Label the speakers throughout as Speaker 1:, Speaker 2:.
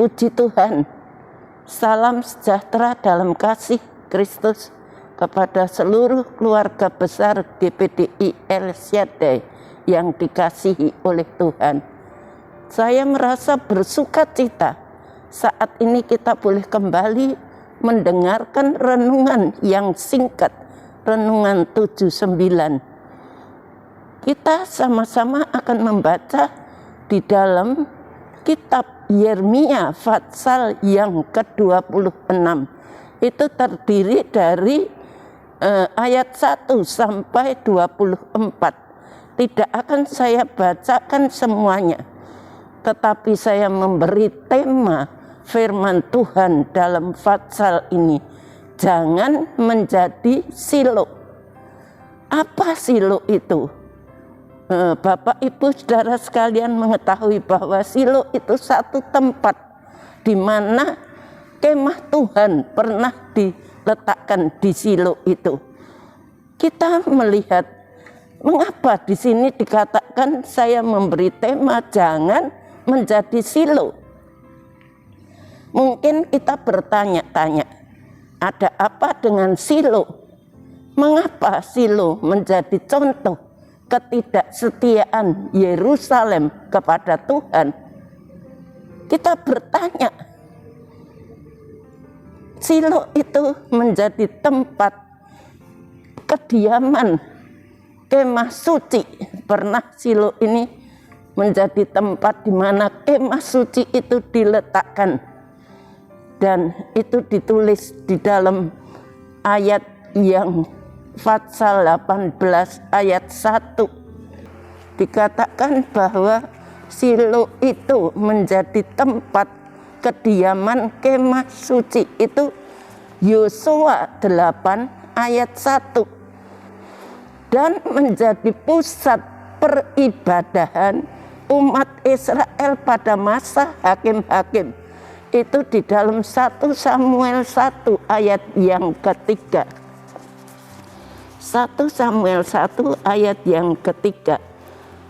Speaker 1: Puji Tuhan, salam sejahtera dalam kasih Kristus kepada seluruh keluarga besar GPDI El Shaddai yang dikasihi oleh Tuhan. Saya merasa bersukacita saat ini kita boleh kembali mendengarkan renungan yang singkat, renungan 79. Kita sama-sama akan membaca di dalam kitab Yeremia pasal yang ke-26. Itu terdiri dari ayat 1 sampai 24. Tidak akan saya bacakan semuanya, tetapi saya memberi tema firman Tuhan dalam pasal ini. Jangan menjadi silo. Apa silo itu? Bapak, Ibu, saudara sekalian mengetahui bahwa silo itu satu tempat di mana kemah Tuhan pernah diletakkan di silo itu. Kita melihat mengapa di sini dikatakan saya memberi tema jangan menjadi silo. Mungkin kita bertanya-tanya, ada apa dengan silo? Mengapa silo menjadi contoh ketidaksetiaan Yerusalem kepada Tuhan? Kita bertanya, silo itu menjadi tempat kediaman kemah suci. Pernah silo ini menjadi tempat di mana kemah suci itu diletakkan, dan itu ditulis di dalam ayat yang pasal 18 ayat 1. Dikatakan bahwa silo itu menjadi tempat kediaman kemah suci. Itu Yosua 8 ayat 1. Dan menjadi pusat peribadahan umat Israel pada masa hakim-hakim. Itu di dalam 1 Samuel 1 ayat yang ketiga. 1 Samuel 1 ayat yang ketiga.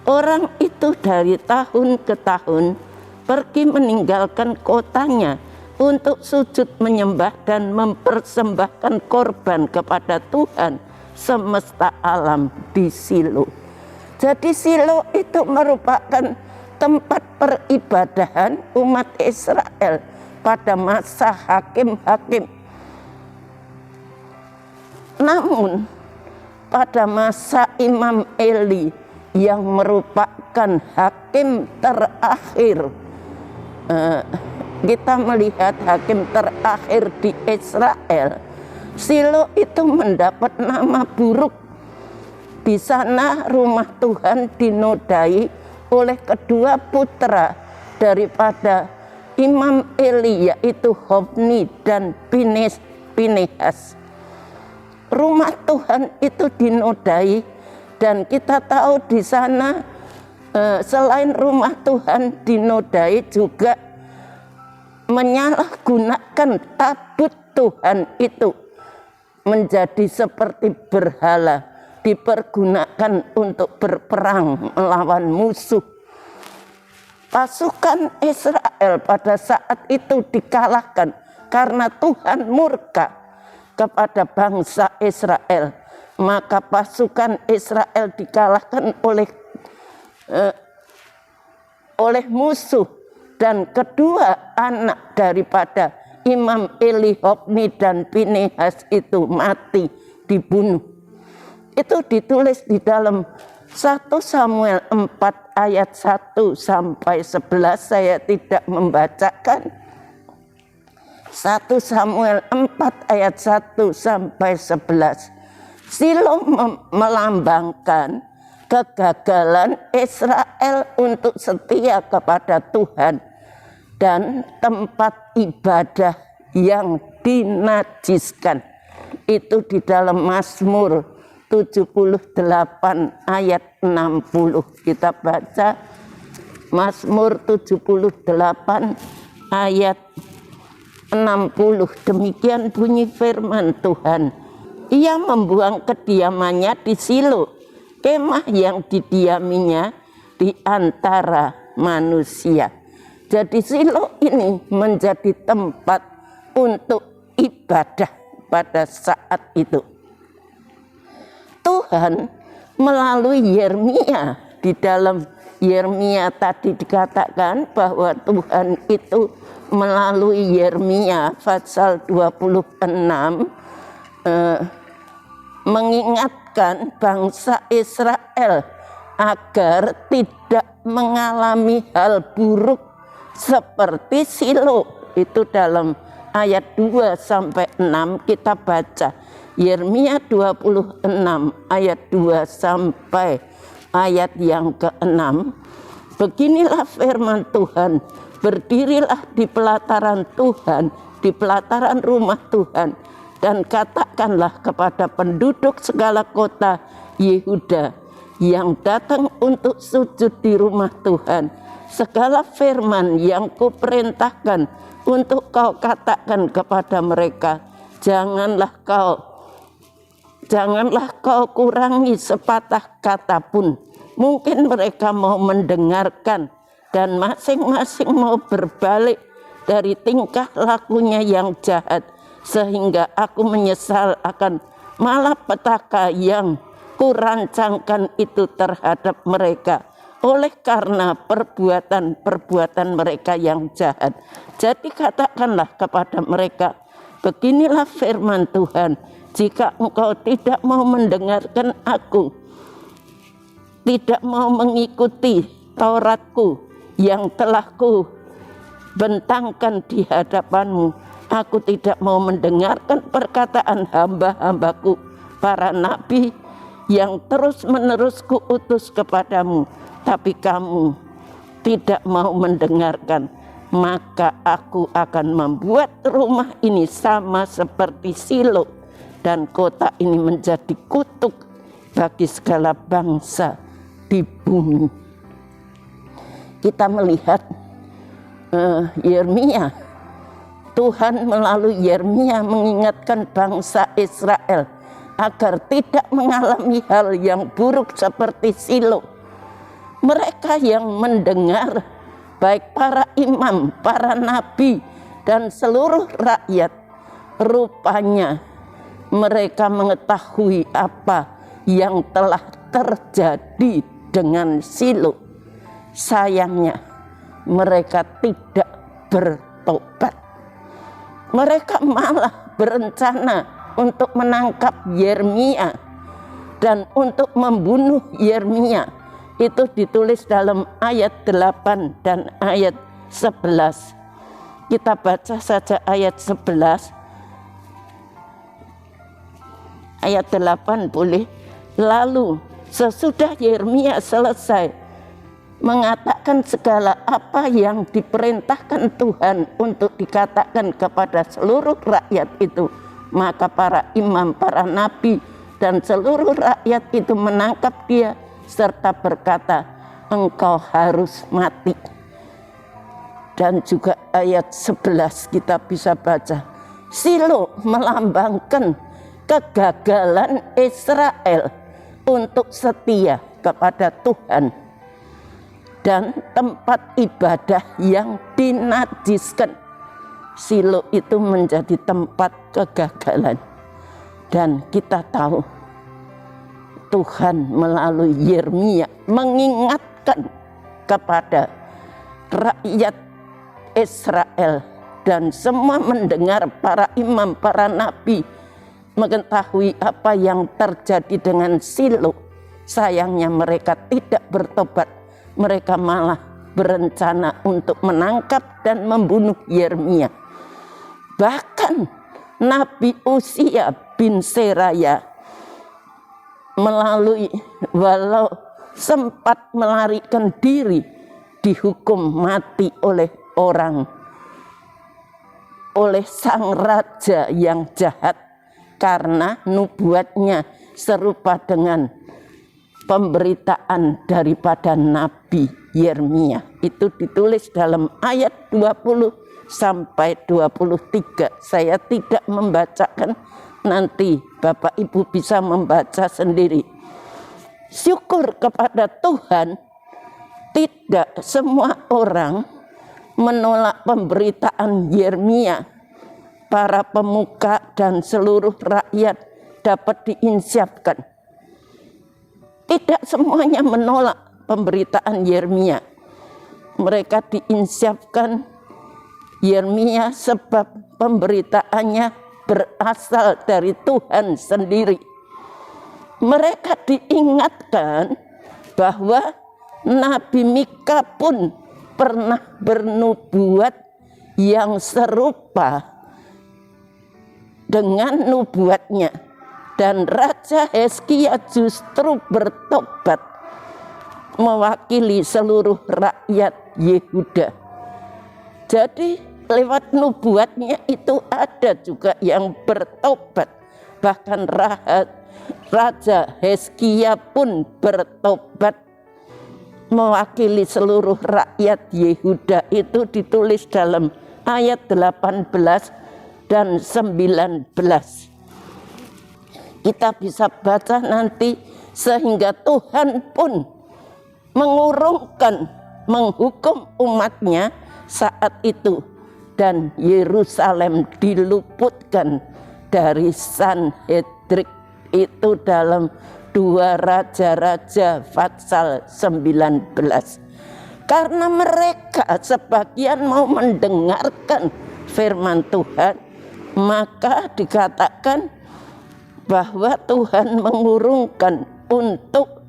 Speaker 1: Orang itu dari tahun ke tahun pergi meninggalkan kotanya untuk sujud menyembah dan mempersembahkan korban kepada Tuhan semesta alam di Silo. Jadi Silo itu merupakan tempat peribadahan umat Israel pada masa hakim-hakim. Namun pada masa Imam Eli yang merupakan hakim terakhir, kita melihat hakim terakhir di Israel, Silo itu mendapat nama buruk. Di sana rumah Tuhan dinodai oleh kedua putra daripada Imam Eli, yaitu Hofni dan Pinehas. Rumah Tuhan itu dinodai, dan kita tahu di sana selain rumah Tuhan dinodai juga menyalahgunakan tabut Tuhan itu menjadi seperti berhala, dipergunakan untuk berperang melawan musuh. Pasukan Israel pada saat itu dikalahkan karena Tuhan murka kepada bangsa Israel. Maka pasukan Israel dikalahkan oleh musuh, dan kedua anak daripada Imam Eli, Hofni dan Pinehas itu mati, dibunuh. Itu ditulis di dalam 1 Samuel 4 ayat 1 sampai 11. Saya tidak membacakan. 1 Samuel 4 ayat 1 sampai 11. Silo melambangkan kegagalan Israel untuk setia kepada Tuhan dan tempat ibadah yang dinajiskan. Itu di dalam Mazmur 78 ayat 60. Kita baca Mazmur 78 ayat 60. Demikian bunyi firman Tuhan. Ia membuang kediamannya di Silo, kemah yang didiaminya di antara manusia. Jadi Shilo ini menjadi tempat untuk ibadah pada saat itu. Tuhan melalui Yeremia, di dalam Yeremia tadi dikatakan bahwa Tuhan itu melalui Yeremia pasal 26 mengingatkan bangsa Israel agar tidak mengalami hal buruk seperti Shilo. Itu dalam ayat 2 sampai 6 kita baca. Yeremia 26 ayat 2 sampai ayat yang ke-6. Beginilah firman Tuhan, berdirilah di pelataran Tuhan, di pelataran rumah Tuhan, dan katakanlah kepada penduduk segala kota Yehuda yang datang untuk sujud di rumah Tuhan, segala firman yang kuperintahkan untuk kau katakan kepada mereka, janganlah kau kurangi sepatah kata pun. Mungkin mereka mau mendengarkan dan masing-masing mau berbalik dari tingkah lakunya yang jahat, sehingga aku menyesal akan malapetaka yang kurancangkan itu terhadap mereka oleh karena perbuatan-perbuatan mereka yang jahat. Jadi katakanlah kepada mereka, beginilah firman Tuhan, jika engkau tidak mau mendengarkan aku, tidak mau mengikuti Tauratku yang telah ku bentangkan di hadapanmu, aku tidak mau mendengarkan perkataan hamba-hambaku para nabi yang terus-menerus kuutus kepadamu, tapi kamu tidak mau mendengarkan, maka aku akan membuat rumah ini sama seperti Shilo, dan kota ini menjadi kutuk bagi segala bangsa di bumi. Kita melihat Yeremia, Tuhan melalui Yeremia mengingatkan bangsa Israel agar tidak mengalami hal yang buruk seperti Shilo. Mereka yang mendengar, baik para imam, para nabi, dan seluruh rakyat, rupanya mereka mengetahui apa yang telah terjadi dengan Shilo. Sayangnya mereka tidak bertobat. Mereka malah berencana untuk menangkap Yeremia dan untuk membunuh Yeremia. Itu ditulis dalam ayat 8 dan ayat 11. Kita baca saja ayat 11. Ayat 8 boleh. Lalu sesudah Yeremia selesai mengatakan segala apa yang diperintahkan Tuhan untuk dikatakan kepada seluruh rakyat itu, maka para imam, para nabi, dan seluruh rakyat itu menangkap dia serta berkata, engkau harus mati. Dan juga ayat 11 kita bisa baca, Shilo melambangkan kegagalan Israel untuk setia kepada Tuhan, dan tempat ibadah yang dinajiskan. Shilo itu menjadi tempat kegagalan. Dan kita tahu Tuhan melalui Yeremia mengingatkan kepada rakyat Israel, dan semua mendengar, para imam, para nabi mengetahui apa yang terjadi dengan Shilo. Sayangnya mereka tidak bertobat. Mereka malah berencana untuk menangkap dan membunuh Yeremia. Bahkan Nabi Uzia bin Seraya walau sempat melarikan diri, dihukum mati oleh sang raja yang jahat, karena nubuatnya serupa dengan pemberitaan daripada Nabi Yeremia. Itu ditulis dalam ayat 20 sampai 23. Saya tidak membacakan, nanti Bapak Ibu bisa membaca sendiri. Syukur kepada Tuhan, tidak semua orang menolak pemberitaan Yeremia, para pemuka dan seluruh rakyat dapat diinsyafkan. Tidak semuanya menolak pemberitaan Yeremia. Mereka diinsyafkan Yeremia sebab pemberitaannya berasal dari Tuhan sendiri. Mereka diingatkan bahwa Nabi Mika pun pernah bernubuat yang serupa dengan nubuatnya, dan Raja Hizkia justru bertobat mewakili seluruh rakyat Yehuda. Jadi lewat nubuatnya itu ada juga yang bertobat. Bahkan Raja Hizkia pun bertobat mewakili seluruh rakyat Yehuda. Itu ditulis dalam ayat 18 dan 19. Kita bisa baca nanti, sehingga Tuhan pun menghukum umatnya saat itu, dan Yerusalem diluputkan dari Sanhedrin. Itu dalam 2 Raja-Raja pasal 19. Karena mereka sebagian mau mendengarkan firman Tuhan, maka dikatakan bahwa Tuhan mengurungkan untuk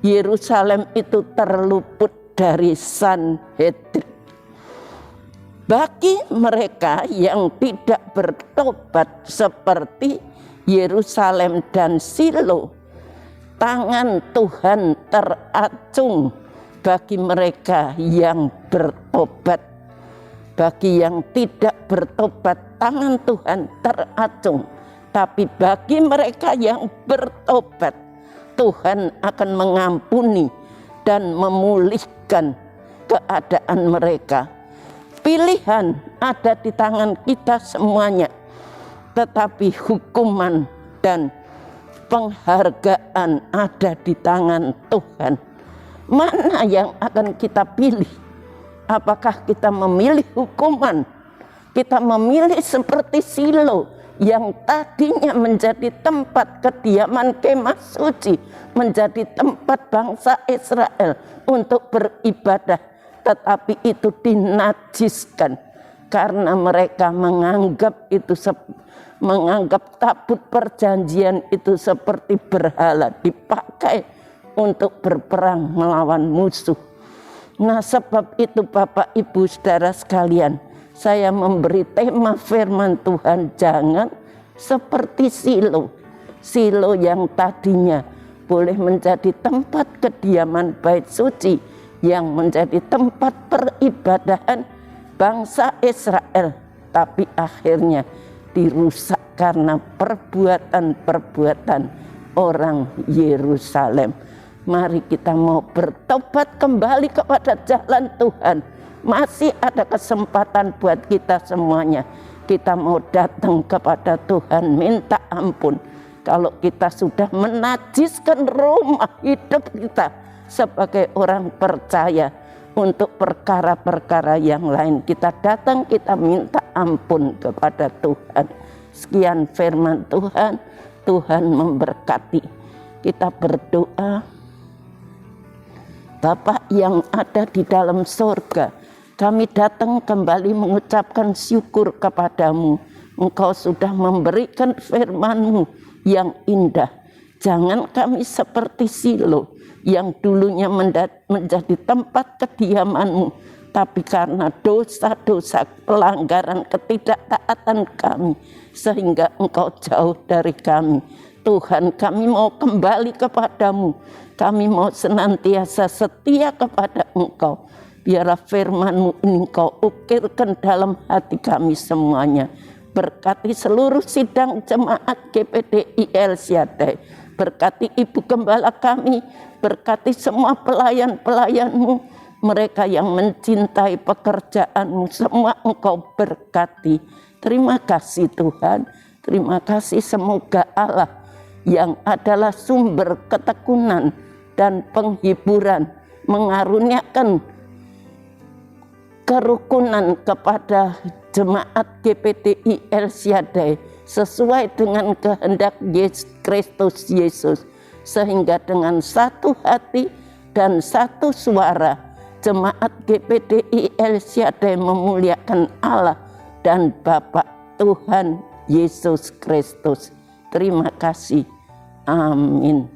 Speaker 1: Yerusalem itu terluput dari Sanhedrin. Bagi mereka yang tidak bertobat seperti Yerusalem dan Silo, tangan Tuhan teracung bagi mereka yang bertobat. Bagi yang tidak bertobat, tangan Tuhan teracung. Tapi bagi mereka yang bertobat, Tuhan akan mengampuni dan memulihkan keadaan mereka. Pilihan ada di tangan kita semuanya, tetapi hukuman dan penghargaan ada di tangan Tuhan. Mana yang akan kita pilih? Apakah kita memilih hukuman? Kita memilih seperti Silo yang tadinya menjadi tempat kediaman kemah suci, menjadi tempat bangsa Israel untuk beribadah, tetapi itu dinajiskan karena mereka menganggap tabut perjanjian itu seperti berhala, dipakai untuk berperang melawan musuh. Nah, sebab itu Bapak Ibu Saudara sekalian, saya memberi tema firman Tuhan, jangan seperti Silo. Silo yang tadinya boleh menjadi tempat kediaman bait suci, yang menjadi tempat peribadahan bangsa Israel, tapi akhirnya dirusak karena perbuatan-perbuatan orang Yerusalem. Mari kita mau bertobat kembali kepada jalan Tuhan. Masih ada kesempatan buat kita semuanya. Kita mau datang kepada Tuhan, minta ampun. Kalau kita sudah menajiskan rumah hidup kita sebagai orang percaya, untuk perkara-perkara yang lain kita datang, kita minta ampun kepada Tuhan. Sekian firman Tuhan. Tuhan memberkati. Kita berdoa. Bapa yang ada di dalam surga, kami datang kembali mengucapkan syukur kepadamu. Engkau sudah memberikan firman-Mu yang indah. Jangan kami seperti Silo yang dulunya menjadi tempat kediaman-Mu, tapi karena dosa-dosa, pelanggaran, ketidaktaatan kami, sehingga Engkau jauh dari kami. Tuhan, kami mau kembali kepadamu. Kami mau senantiasa setia kepada Engkau. Biarlah firman-Mu ini Engkau ukirkan dalam hati kami semuanya. Berkati seluruh sidang jemaat GPDI El Shaddai. Berkati Ibu Gembala kami. Berkati semua pelayan-pelayan-Mu. Mereka yang mencintai pekerjaan-Mu, semua Engkau berkati. Terima kasih Tuhan. Terima kasih, semoga Allah yang adalah sumber ketekunan dan penghiburan mengaruniakan kerukunan kepada jemaat GPTI El Shaddai sesuai dengan kehendak Kristus Yesus, sehingga dengan satu hati dan satu suara jemaat GPTI El Shaddai memuliakan Allah dan Bapa Tuhan Yesus Kristus. Terima kasih. Amin.